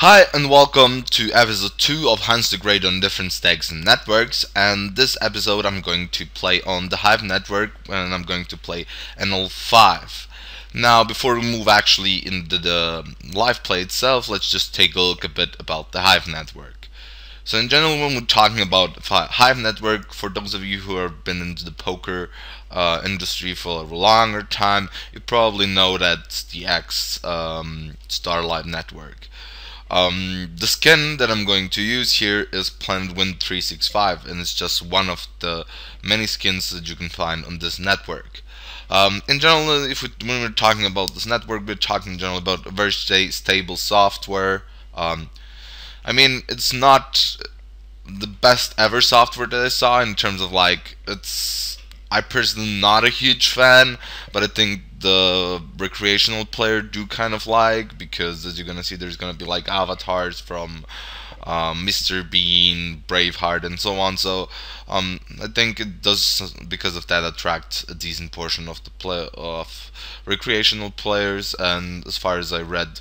Hi and welcome to episode 2 of Hans the Great on different stacks and networks, and this episode I'm going to play on the Hive network and I'm going to play NL5. Now before we move actually into the live play itself, let's just take a look a bit about the Hive network. So in general, when we're talking about Hive network, for those of you who have been into the poker industry for a longer time, you probably know that it's the X Starlight network. The skin that I'm going to use here is Planet Wind 365, and it's just one of the many skins that you can find on this network. In general, when we're talking about this network, we're talking generally about a very stable software. I mean, it's not the best ever software that I saw in terms of I personally not a huge fan, but I think the recreational player do kind of like, because as you're gonna see, there's gonna be like avatars from Mr. Bean, Braveheart, and so on. So I think it does, because of that, attract a decent portion of of recreational players. And as far as I read,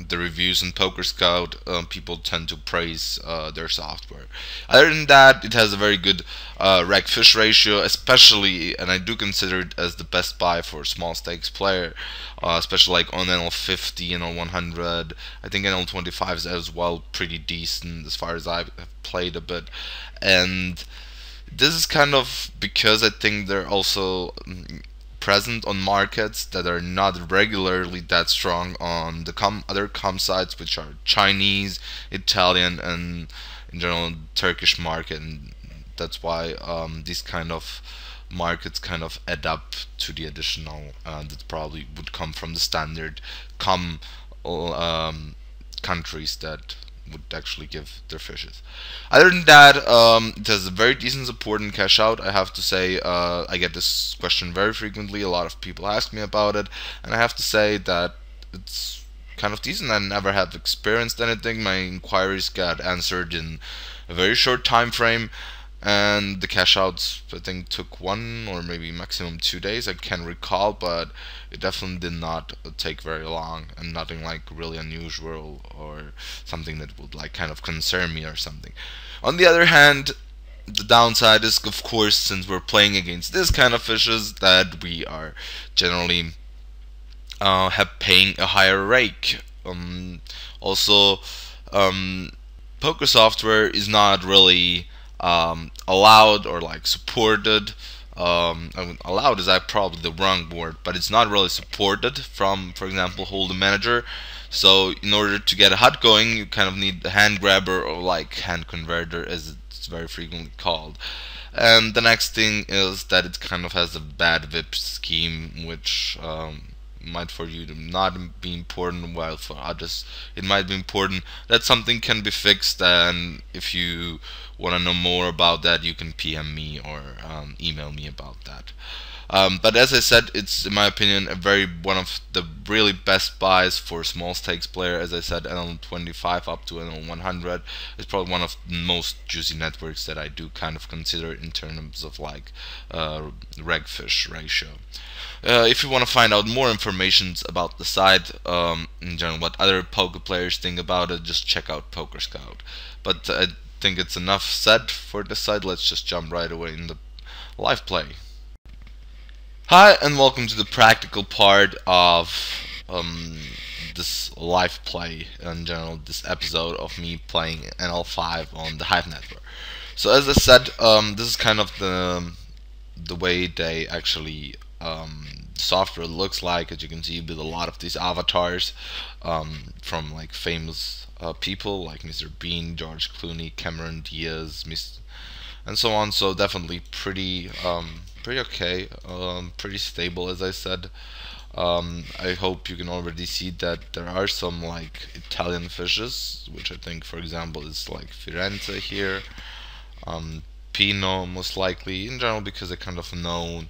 the reviews in PokerScout, people tend to praise their software. Other than that, it has a very good reg-fish ratio, especially, and I do consider it as the best buy for a small stakes player, especially like on NL50, NL100. I think NL25 is as well pretty decent as far as I've played a bit. And this is kind of because I think they're also present on markets that are not regularly that strong on the other com sites, which are Chinese, Italian, and in general Turkish market. And that's why these kind of markets kind of add up to the additional that probably would come from the standard countries that would actually give their fishes. Other than that, it has a very decent support and cash out. I have to say, I get this question very frequently. A lot of people ask me about it, and I have to say that it's kind of decent. I never have experienced anything. My inquiries got answered in a very short time frame, and the cash outs I think took 1 or maybe maximum 2 days. I can't recall, but it definitely did not take very long, and nothing like really unusual or something that would like kind of concern me or something. On the other hand, the downside is, of course, since we're playing against this kind of fishes, that we are generally paying a higher rake. Also, poker software is not really allowed or like supported. I mean, allowed is probably the wrong word, but it's not really supported from, for example, Hold'em Manager. So in order to get a HUD going, you kind of need the hand grabber, or like hand converter as it's very frequently called. And the next thing is that it kind of has a bad VIP scheme, which might for you to not be important, while for others it might be important. That something can be fixed, and if you want to know more about that, you can PM me or email me about that. But as I said, it's in my opinion one of the really best buys for a small stakes player. As I said, NL25 up to NL100 is probably one of the most juicy networks that I do kind of consider in terms of like reg-fish ratio. If you want to find out more information about the site, in general, what other poker players think about it, just check out PokerScout. But I think it's enough said for this side. Let's just jump right away in the live play. Hi and welcome to the practical part of this live play, in general this episode of me playing NL5 on the Hive network. So as I said, this is kind of the way they actually software looks like. As you can see, with a lot of these avatars from like famous people like Mr. Bean, George Clooney, Cameron Diaz, and so on. So definitely pretty okay, pretty stable, as I said. I hope you can already see that there are some like Italian fishes, which I think, for example, is like Firenze here, Pino most likely, in general, because they're kind of known.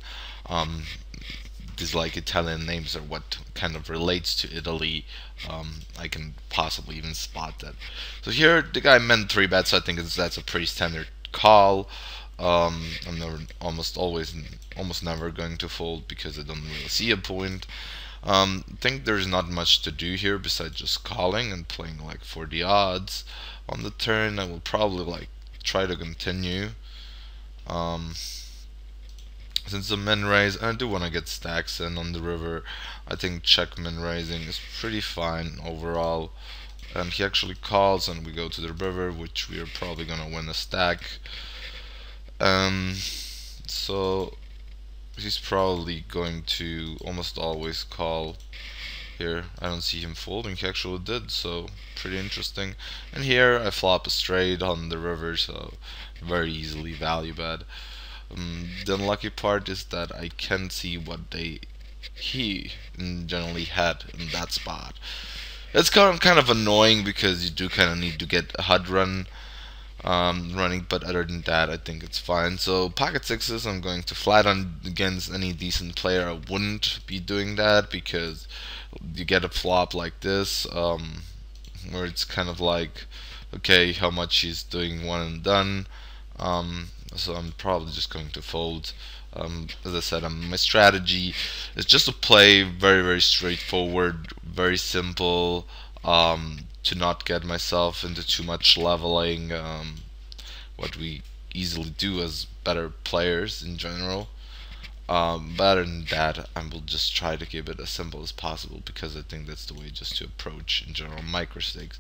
These like Italian names are what kind of relates to Italy. I can possibly even spot that. So here the guy meant 3 bets, so I think that's a pretty standard call. I'm almost never going to fold because I don't really see a point. I think there's not much to do here besides just calling and playing like for the odds. On the turn, I will probably like try to continue. Um, since the min raise, I do want to get stacks in on the river. I think check min raising is pretty fine overall. And he actually calls, and we go to the river, which we are probably gonna win a stack. So he's probably going to almost always call here. I don't see him folding. He actually did, so pretty interesting. And here I flop a straight on the river, so very easily value bet. The unlucky part is that I can't see what he generally had in that spot. It's kind of annoying because you do kind of need to get a HUD run running, but other than that, I think it's fine. So pocket sixes, I'm going to flat on against any decent player. I wouldn't be doing that because you get a flop like this, where it's kind of like, okay, how much he's doing one and done. So I'm probably just going to fold. As I said, my strategy is just to play very straightforward, very simple, to not get myself into too much leveling, what we easily do as better players in general. But other than that, I will just try to keep it as simple as possible because I think that's the way just to approach in general micro stakes.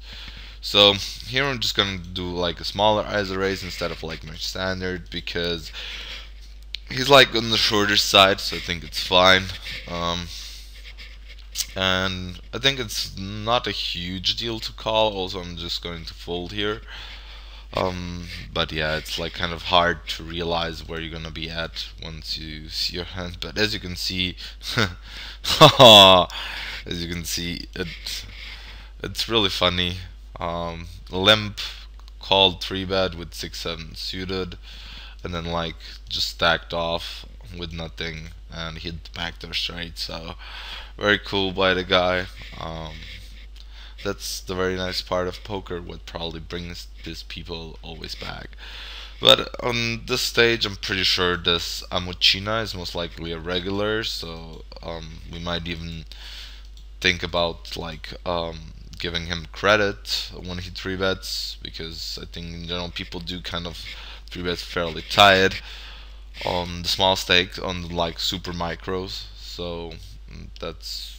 So here I'm just gonna do like a smaller ISO raise instead of like my standard because he's like on the shorter side, so I think it's fine. And I think it's not a huge deal to call. Also, I'm just going to fold here. But yeah, it's like kind of hard to realize where you're gonna be at once you see your hand. But as you can see, it's really funny. Limp called 3-bet with 6-7 suited, and then like just stacked off with nothing and hit the backdoor straight. So very cool by the guy. That's the very nice part of poker, what probably brings these people always back. But on this stage, I'm pretty sure this Amuchina is most likely a regular, so we might even think about like giving him credit when he 3-bets, because I think in general people do kind of 3-bet fairly tight on the small stakes, on the like super micros. So that's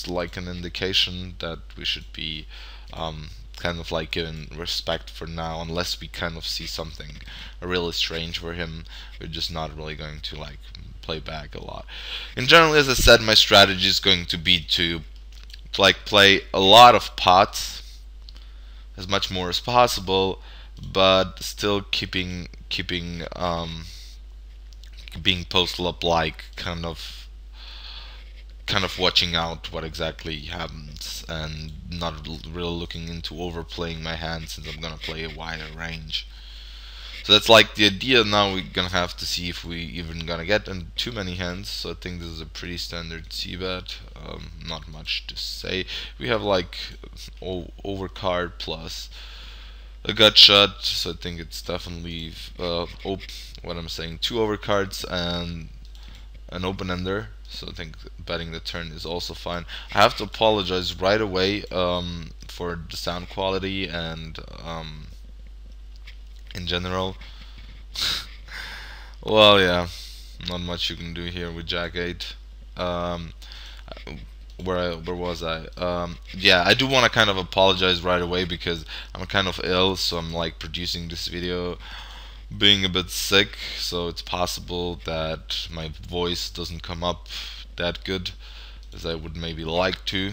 like an indication that we should be kind of like giving respect for now, unless we kind of see something really strange for him. We're just not really going to like play back a lot. In general, as I said, my strategy is going to be to like play a lot of pots, as much more as possible, but still keeping being postal up, like kind of watching out what exactly happens and not really looking into overplaying my hand, since I'm gonna play a wider range. So that's like the idea. Now we're gonna have to see if we even gonna get in too many hands. So I think this is a pretty standard C-bet. Not much to say. We have like overcard plus a gut shot, so I think it's definitely what I'm saying, 2 overcards and an open ender. So I think betting the turn is also fine. I have to apologize right away for the sound quality and in general. Well, yeah, not much you can do here with Jack 8. Where was I? Yeah, I do want to kind of apologize right away because I'm kind of ill, so I'm like producing this video being a bit sick, so it's possible that my voice doesn't come up that good as I would maybe like to,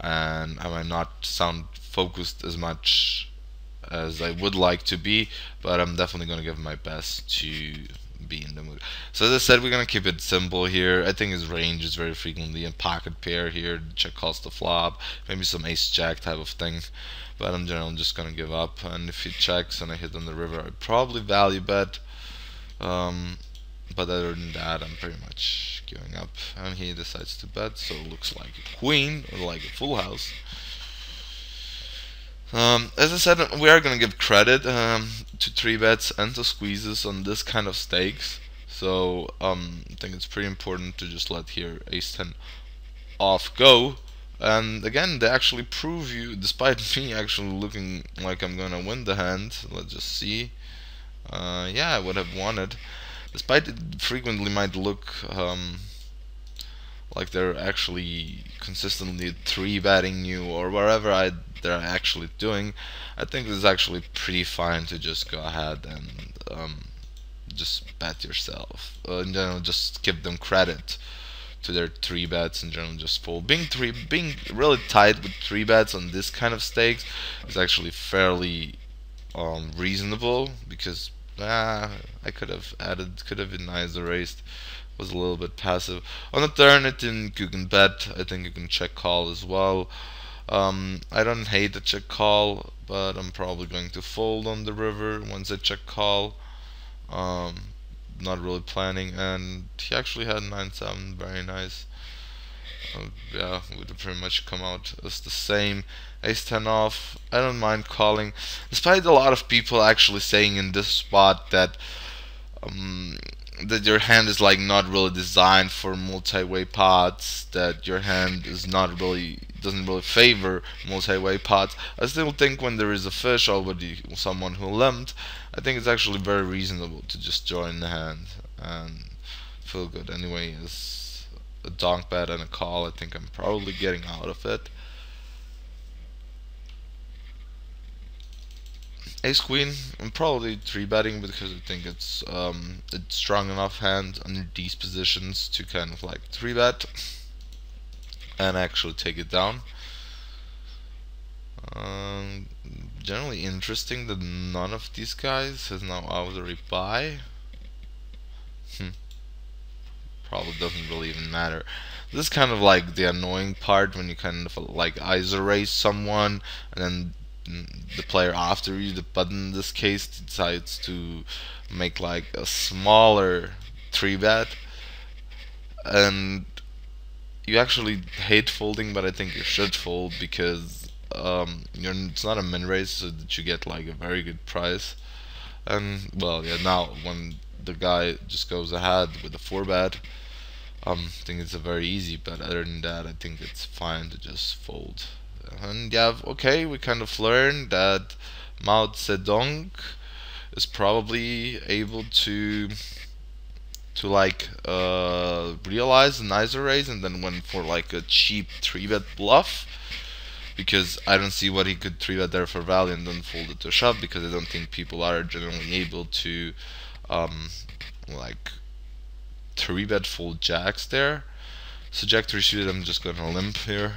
and I might not sound focused as much as I would like to be, but I'm definitely gonna give my best to be in the mood. So as I said, we're gonna keep it simple here. I think his range is very frequently a pocket pair here, check calls the flop, maybe some ace jack type of thing, but in general I'm just gonna give up. And if he checks and I hit on the river, I probably value bet, but other than that I'm pretty much giving up. And he decides to bet, so it looks like a queen or like a full house. As I said, we are going to give credit to 3-bets and to squeezes on this kind of stakes. So I think it's pretty important to just let here ace 10 off go. And again, they actually prove you, despite me actually looking like I'm gonna win the hand. Let's just see. Yeah, I would have won it. Despite it frequently might look like they're actually consistently three-betting you or whatever they're actually doing, I think it's actually pretty fine to just go ahead and just bet yourself. In general, just give them credit to their three bets in general, just fold. Being really tight with three bets on this kind of stakes is actually fairly reasonable, because I could have been nice erased. Was a little bit passive. On the turn, I think you can bet. I think you can check call as well. I don't hate the check call, but I'm probably going to fold on the river once I check call. Not really planning, and he actually had 9-7, very nice. Yeah, would have pretty much come out as the same. Ace-10 off, I don't mind calling, despite a lot of people actually saying in this spot that that your hand is like not really designed for multi-way pots, that your hand is not really doesn't really favor multi-way pots. I still think when there is a fish already, someone who limped, I think it's actually very reasonable to just join the hand and feel good. Anyway, is a donk bet and a call. I think I'm probably getting out of it. Ace Queen, I'm probably 3-betting because I think it's strong enough hand under these positions to kind of like 3-bet and actually take it down. Generally interesting that none of these guys has now out a reply. Probably doesn't really even matter. This is kind of like the annoying part when you kind of like ISO raise someone and then the player after you, the button in this case, decides to make like a smaller 3-bet, and you actually hate folding, but I think you should fold because it's not a min raise, so that you get like a very good price. And well, yeah, now when the guy just goes ahead with a 4-bet, I think it's a very easy bet. Other than that, I think it's fine to just fold. And yeah, okay, we kind of learned that Mao Zedong is probably able to like realize an ISO raise and then went for like a cheap 3-bet bluff, because I don't see what he could 3-bet there for value and then fold it to shove, because I don't think people are generally able to like 3-bet fold jacks there. So Jack 3 suited, I'm just gonna limp here,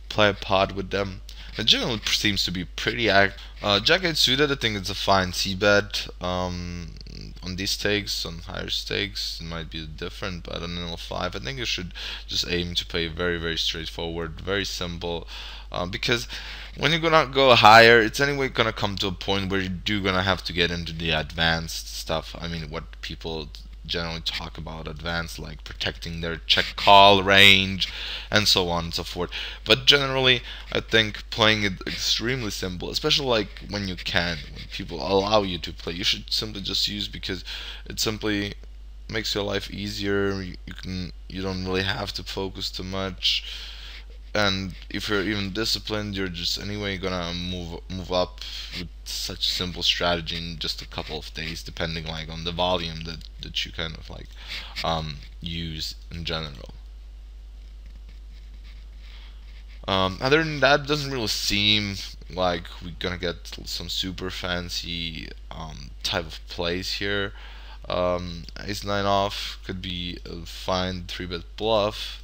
play a pot with them. It generally seems to be pretty active. Jack 8 suited, I think it's a fine c-bet. On these stakes, on higher stakes, it might be different, but on L5, I think you should just aim to play very, very straightforward, very simple. Because when you're gonna go higher, it's anyway gonna come to a point where you do gonna have to get into the advanced stuff. I mean, what people generally talk about advanced, like protecting their check call range and so on and so forth. But generally, I think playing it extremely simple, especially like when you can, when people allow you to play, you should simply just use, because it simply makes your life easier. You don't really have to focus too much, and if you're even disciplined, you're just anyway gonna move up with such simple strategy in just a couple of days, depending like on the volume that you kind of like use in general. Other than that, it doesn't really seem like we're gonna get some super fancy type of plays here. Ace-9 off could be a fine 3-bet bluff.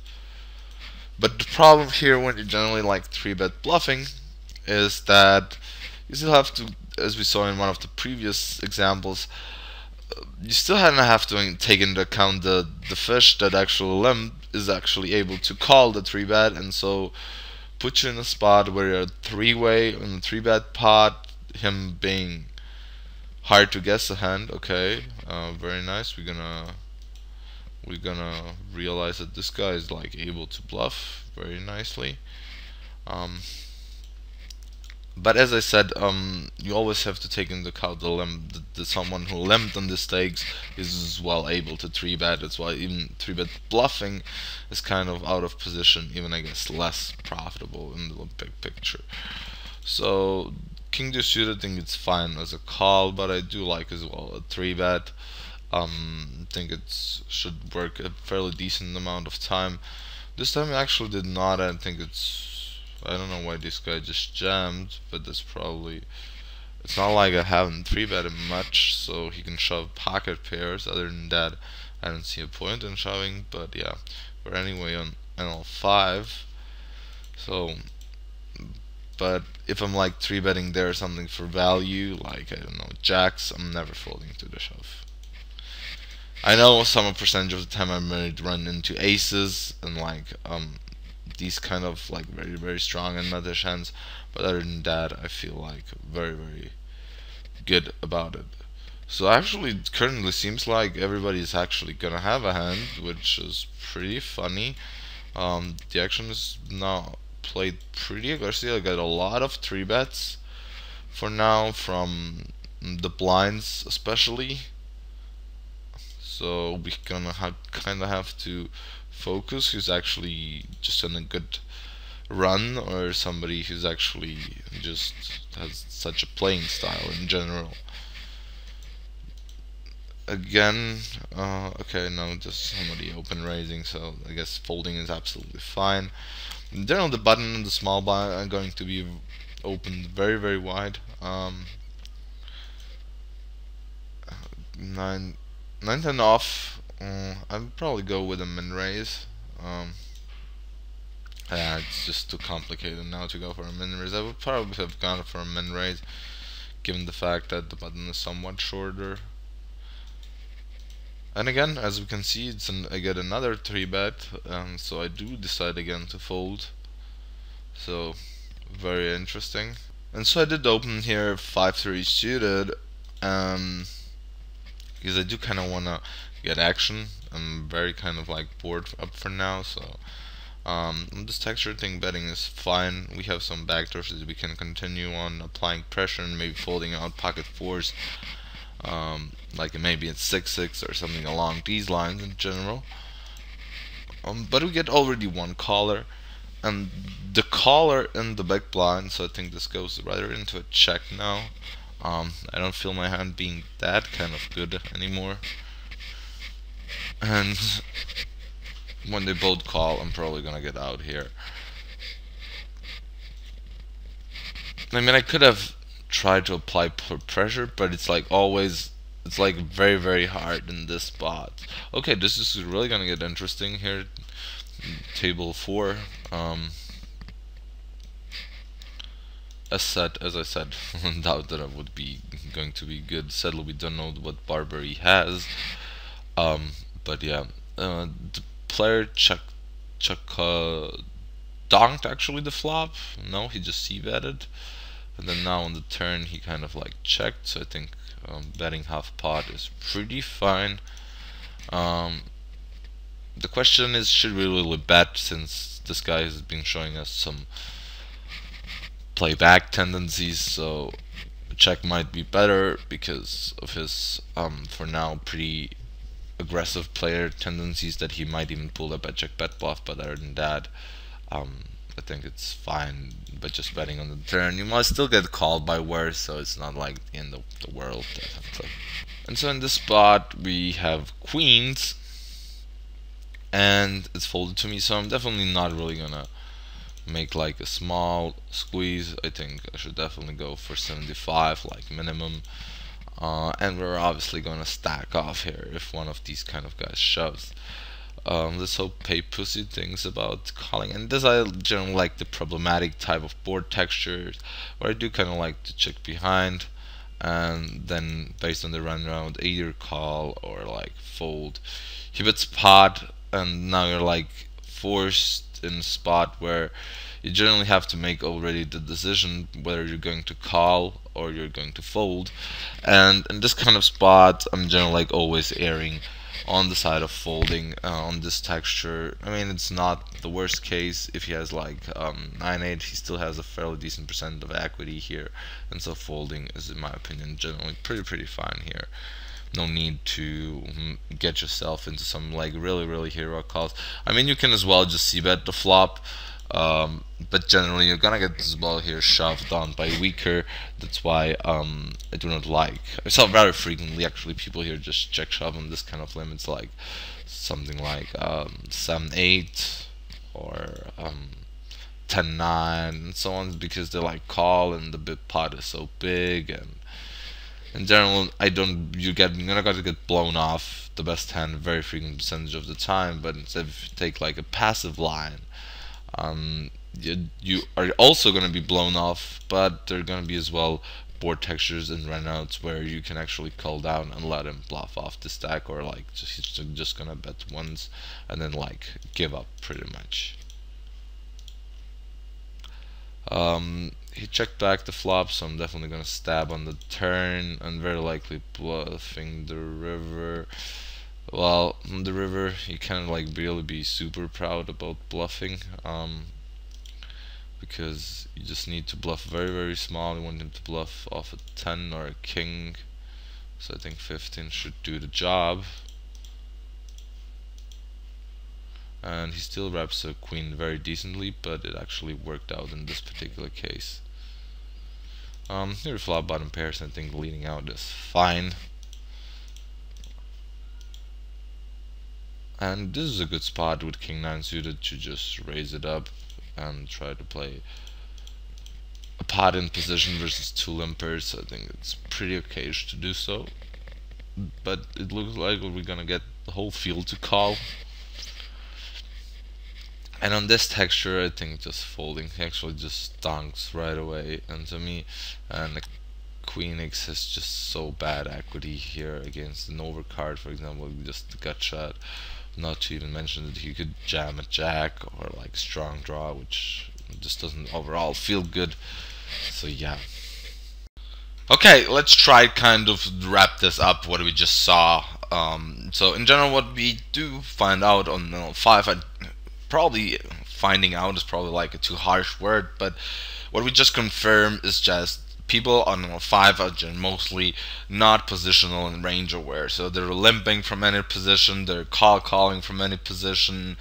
But the problem here when you're generally like 3-bet bluffing is that you still have to, as we saw in one of the previous examples, you still have to take into account the fish that actually limp is actually able to call the 3-bet, and so put you in a spot where you're 3-way on the 3-bet pot, him being hard to guess a hand. Okay, very nice. We're gonna realize that this guy is like able to bluff very nicely. But as I said, you always have to take into account the someone who limped on the stakes is well able to 3-bet. That's why even 3-bet bluffing is kind of out of position, even I guess less profitable in the big picture. So King Deuce suited, I think it's fine as a call, but I do like as well a 3-bet. I think it should work a fairly decent amount of time. This time I actually did not. I think I don't know why this guy just jammed, but that's probably. It's not like I haven't 3-bet him much, so he can shove pocket pairs. Other than that, I don't see a point in shoving. But yeah, we're anyway on NL5. So, but if I'm like 3-betting there something for value, like I don't know, jacks, I'm never folding to the shove. I know some percentage of the time I might run into aces and like these kind of like very strong and metish hands, but other than that I feel like very good about it. So actually it currently seems like everybody's actually gonna have a hand, which is pretty funny. The action is now played pretty aggressively. I got a lot of 3-bets for now from the blinds especially. So we're gonna kind of have to focus who's actually just in a good run or somebody who's actually just has such a playing style in general. Again, okay, no, just somebody open raising, so I guess folding is absolutely fine. In general, the button and the small blind are going to be opened very wide. 9 10 off. I'd probably go with a min raise. Yeah, it's just too complicated now to go for a min raise. I would probably have gone for a min raise, given the fact that the button is somewhat shorter. And again, as we can see, I get another 3-bet, so I do decide again to fold. So very interesting. And so I did open here 5-3 suited, because I do kind of want to get action. I'm very kind of like bored up for now, so this texture thing betting is fine. We have some backdoors that we can continue on applying pressure and maybe folding out pocket fours, like maybe it's 6-6 or something along these lines in general. But we get already one caller, and the caller in the back blind, so I think this goes rather into a check now. I don't feel my hand being that kind of good anymore. And when they both call, I'm probably gonna get out here. I mean, I could have tried to apply pressure, but it's like always, it's like very hard in this spot. Okay, this is really gonna get interesting here. Table 4. As I said, doubt that I would be going to be good. Sadly, we don't know what barber he has. But yeah, the player donked actually the flop. No, he just c-betted, and then now on the turn he kind of like checked. So I think betting half pot is pretty fine. The question is, should we really bet, since this guy has been showing us some playback tendencies, so check might be better because of his for now pretty aggressive player tendencies that he might even pull up at check bet bluff. But other than that, I think it's fine. But just betting on the turn, you must still get called by worse, so it's not like the end of the world. And so in this spot we have queens, and it's folded to me, so I'm definitely not really gonna make like a small squeeze. I think I should definitely go for 75 like minimum, and we're obviously gonna stack off here if one of these kind of guys shoves. Let's hope Pay Pussy thinks about calling. And this, I generally like the problematic type of board textures where I do kind of like to check behind, and then based on the run round either call or like fold. He bets pot, and now you're like forced in a spot where you generally have to make already the decision whether you're going to call or you're going to fold. And in this kind of spot, I'm generally like always erring on the side of folding on this texture. I mean, it's not the worst case. If he has like 9-8, he still has a fairly decent percent of equity here, and so folding is, in my opinion, generally pretty fine here. No need to get yourself into some like really hero calls. I mean, you can as well just c-bet the flop, but generally you're gonna get this ball here shoved on by weaker. That's why I do not like. I saw very frequently actually people here just check shove on this kind of limits, like something like 7-8 or 10-9 and so on, because they like call and the big pot is so big. And in general, you're gonna get blown off the best hand a very frequent percentage of the time. But instead, if you take like a passive line, you are also gonna be blown off, but there are gonna be as well board textures and runouts where you can actually call down and let him bluff off the stack, or like he's just gonna bet once and then like give up pretty much. He checked back the flop, so I'm definitely gonna stab on the turn and very likely bluffing the river. Well, on the river, you can't like really be super proud about bluffing, because you just need to bluff very small. You want him to bluff off a 10 or a king, so I think 15 should do the job. And he still wraps a queen very decently, but it actually worked out in this particular case. Here flop bottom pairs, I think leading out is fine. And this is a good spot with king 9 suited to just raise it up and try to play a pot in position versus two limpers. I think it's pretty okay to do so, but it looks like we're gonna get the whole field to call. And on this texture, I think just folding actually just stonks right away. And to me, and the Queen X has just so bad equity here against an overcard, for example, just the gut shot. Not to even mention that you could jam a jack or like strong draw, which just doesn't overall feel good. So yeah. Okay, let's try kind of wrap this up what we just saw. So in general, what we do find out on 5, probably finding out is probably like a too harsh word, but what we just confirm is just people on 5 are mostly not positional and range aware, so they're limping from any position, they're calling from any position,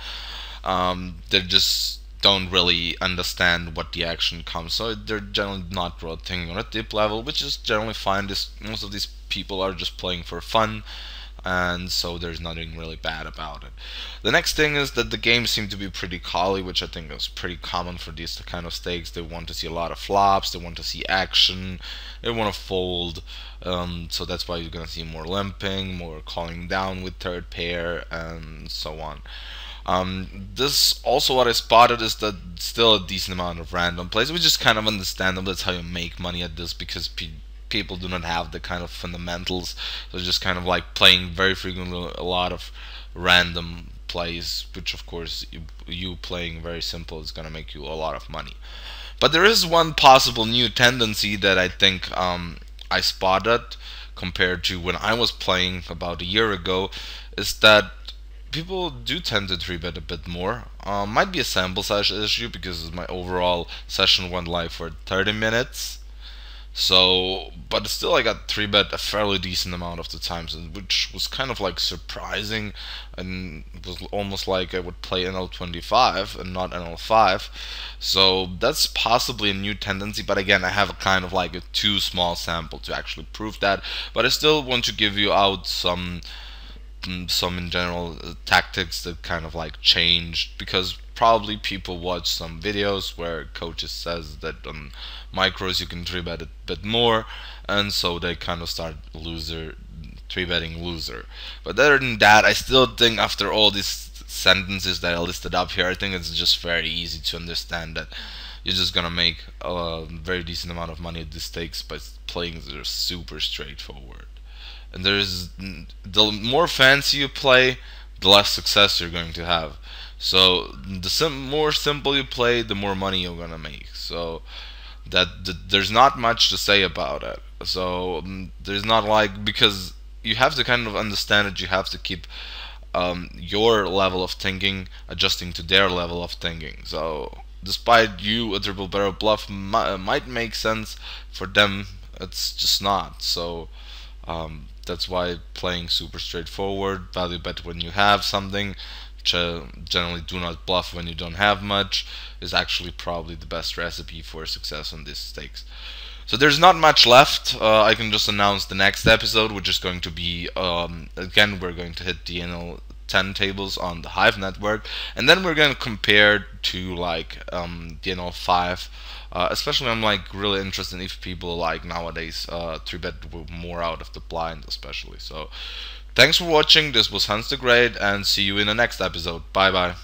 they just don't really understand what the action comes, so they're generally not really thinking on a deep level, which is generally fine. Most of these people are just playing for fun, and so there's nothing really bad about it. The next thing is that the games seem to be pretty colly, which I think is pretty common for these kind of stakes. They want to see a lot of flops, they want to see action, they want to fold, so that's why you're gonna see more limping, more calling down with third pair, and so on. This also what I spotted is that still a decent amount of random plays, which is kind of understandable. That's how you make money at this, because people do not have the kind of fundamentals. They're just kind of like playing very frequently a lot of random plays, which of course you playing very simple is gonna make you a lot of money. But there is one possible new tendency that I think I spotted compared to when I was playing about a year ago, is that people do tend to 3-bet a bit more. Might be a sample size issue because my overall session went live for 30 minutes. So, but still I got 3-bet a fairly decent amount of the times, which was kind of like surprising, and it was almost like I would play NL25 and not NL5. So that's possibly a new tendency, but again, I have a kind of like a too small sample to actually prove that. But I still want to give you out some in general tactics that kind of like changed, because probably people watch some videos where coaches says that on micros you can 3-bet a bit more, and so they kind of start 3-betting loser. But other than that, I still think after all these sentences that I listed up here, I think it's just very easy to understand that you're just gonna make a very decent amount of money at these stakes by playing that are super straightforward. And the more fancy you play, the less success you're going to have. So the more simple you play, the more money you're gonna make. So there's not much to say about it. So there's not like, because you have to kind of understand that you have to keep your level of thinking adjusting to their level of thinking. So despite you, a triple barrel bluff might make sense for them, it's just not. So that's why playing super straightforward, value bet when you have something, generally do not bluff when you don't have much, is actually probably the best recipe for success on these stakes. So there's not much left. I can just announce the next episode, which is going to be, again, we're going to hit DNL 10 tables on the Hive network, and then we're going to compare to like DNL 5. Especially, I'm like really interested if people like nowadays 3-bet more out of the blind, especially. So thanks for watching. This was Hans the Great, and see you in the next episode. Bye bye.